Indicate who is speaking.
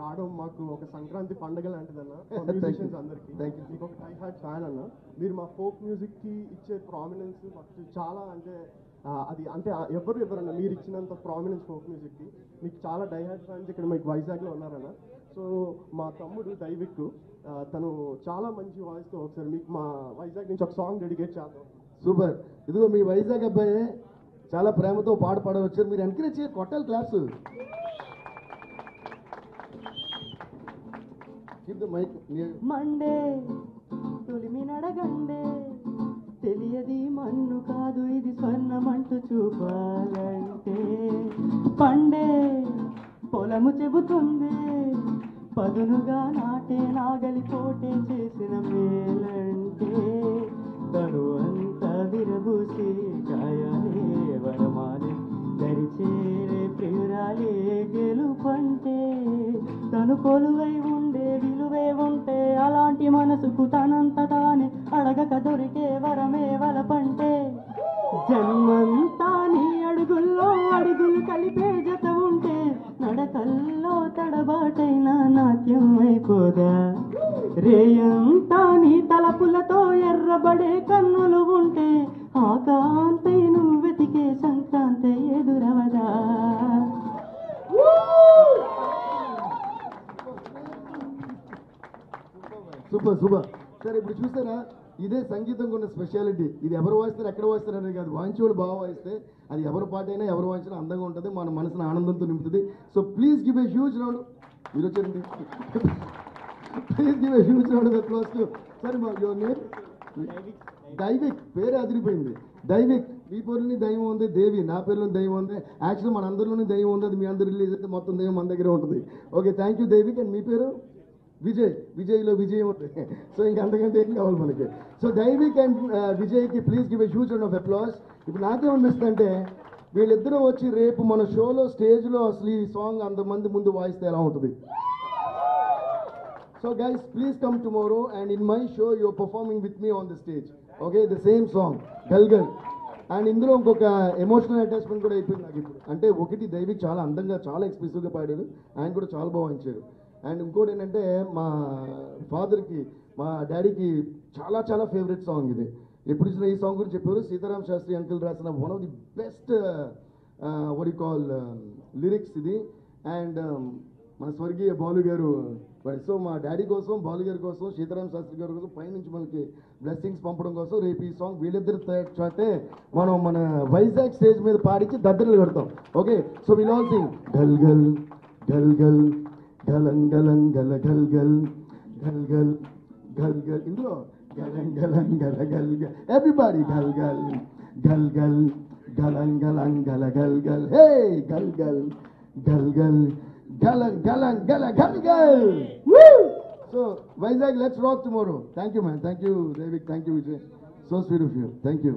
Speaker 1: రావడం మాకు ఒక సంక్రాంతి పండుగ లాంటిదన్న మ్యూజిషియన్స్ అందరికీ. మీకు ఒక డై హార్ట్ ఫ్యాన్ అన్న. మీరు మా ఫోక్ మ్యూజిక్కి ఇచ్చే ప్రామినెన్స్ ఫస్ట్ చాలా అంటే అది అంటే ఎవరన్నా మీరు ఇచ్చినంత ప్రామినెన్స్ ఫోక్ మ్యూజిక్కి మీకు చాలా డై హార్ట్ ఫ్యాన్స్ ఇక్కడ మీకు వైజాగ్లో ఉన్నారన్న. సో మా తమ్ముడు దైవిక్ తను చాలా మంచి వాయిస్తో ఒకసారి మీకు మా వైజాగ్ నుంచి ఒక సాంగ్ డెడికేట్ చేద్దాం.
Speaker 2: సూపర్. ఇదిగో మీ వైజాగ్ అబ్బాయి చాలా ప్రేమతో పాట పాడవచ్చారు. మీరు ఎంకరేజ్ చేయ కొట్టాలి క్లాప్స్.
Speaker 3: మండే తొలిమి నడగండే తెలియది మన్ను కాదు ఇది స్వర్ణమంటూ చూపాలంటే పండే పొలము చెబుతుంది పదునుగా నాటే నాగలి పోటే చేసిన మేలంటే తను అంత విరబూసి గాయాలే వరమాలే దరిచేరే ప్రియురాలే గెలుపంటే తను కొలువై ఉండే విలువే ఉంటే అలాంటి మనసుకు తనంత తానే అడగక దొరికే వరమే వలపంటే జన్మంతా నీ అడుగుల్లో అడుగులు కలిపే జత ఉంటే నడకల్లో తడబాటైనా నాట్యం అయిపోదా రేయంతా నీ తలపులతో ఎర్రబడే కన్నులు ఉంటే ఆ కాంతి నువ్వు వెతికే సంక్రాంతి ఎదురవదా.
Speaker 2: Super super. సరే ఇప్పుడు చూస్తారా ఇదే సంగీతం ఉన్న స్పెషాలిటీ. ఇది ఎవరు వాయిస్తారు ఎక్కడ వాయిస్తారు అనేది కాదు, వాయించేవాడు బాగా వాయిస్తే అది ఎవరి పాట అయినా ఎవరు వాయించినా అందంగా ఉంటుంది, మన మనసును ఆనందంతో నింపుతుంది. So please give a huge round. మీరు వచ్చేయండి. Please give a huge round of applause to సరే మా యువర్ నేమ్ దైవిక్. పేరే అదిరిపోయింది దైవిక్. మీ పేరులోని దైవం ఉంది, దేవి నా పేరులోని దైవం ఉంది. యాక్చువల్లీ మన అందరిలోని దైవం ఉంది, అది మీ అందరు రిలీజ్ అయితే మొత్తం దైవం మన దగ్గరే ఉంటుంది. Okay thank you Daivik. And మీ పేరు విజయ్. విజయ్లో విజయం ఉంది. సో ఇంకా అంతకంటే ఏం కావాలి మనకి. సో దైవిక్ అండ్ విజయ్కి please give a huge round of applause. ఇప్పుడు నాకేమనిపిస్తుందంటే వీళ్ళిద్దరూ వచ్చి రేపు మన షోలో స్టేజ్లో అసలు ఈ సాంగ్ అంతమంది ముందు వాయిస్తే ఎలా ఉంటుంది. So guys please come tomorrow and in my show you are performing with me on the stage. Okay the same song గల్ గల్. అండ్ ఇందులో ఇంకొక ఎమోషనల్ అటాచ్మెంట్ కూడా అయిపోయింది నాకు ఇప్పుడు. అంటే ఒకటి దైవిక్ చాలా అందంగా చాలా ఎక్స్ప్రెసివ్గా పాడారు, ఆయన కూడా చాలా బాగా వాయించారు. అండ్ ఇంకోటి ఏంటంటే మా ఫాదర్కి మా డాడీకి చాలా చాలా ఫేవరెట్ సాంగ్ ఇది. ఎప్పుడు ఇచ్చిన ఈ సాంగ్ గురించి చెప్పారు. సీతారాం శాస్త్రి అంకుల్ రాసిన one of the best what you call lyrics ఇది. అండ్ మన స్వర్గీయ బాలు గారు. సో మా డాడీ కోసం బాలు గారి కోసం సీతారాం శాస్త్రి గారి కోసం పైనుంచి మనకి బ్లెస్సింగ్స్ పంపడం కోసం రేపు ఈ సాంగ్ వీళ్ళిద్దరు చాటే మనం మన వైజాగ్ స్టేజ్ మీద పాడించి దద్దరిలు కడతాం. Okay so will all Singh గల్ గల్ గల్ గల్ గలం గలం గల గల్ గల్ గల్ గల్ గల్ గల్. ఇందులో గలం గలం గల గల్ గల్. ఎవ్రీబడి గల్ గల్ గల్ గల్ గలం గలం గల గల్ గల్. హే గల్ గల్ గల్ గల్ గలం గలం గల గల్ గల్. So Vizag let's rock tomorrow. Thank you man. Thank you Devik. Thank you Vijay. So sweet of you. Thank you.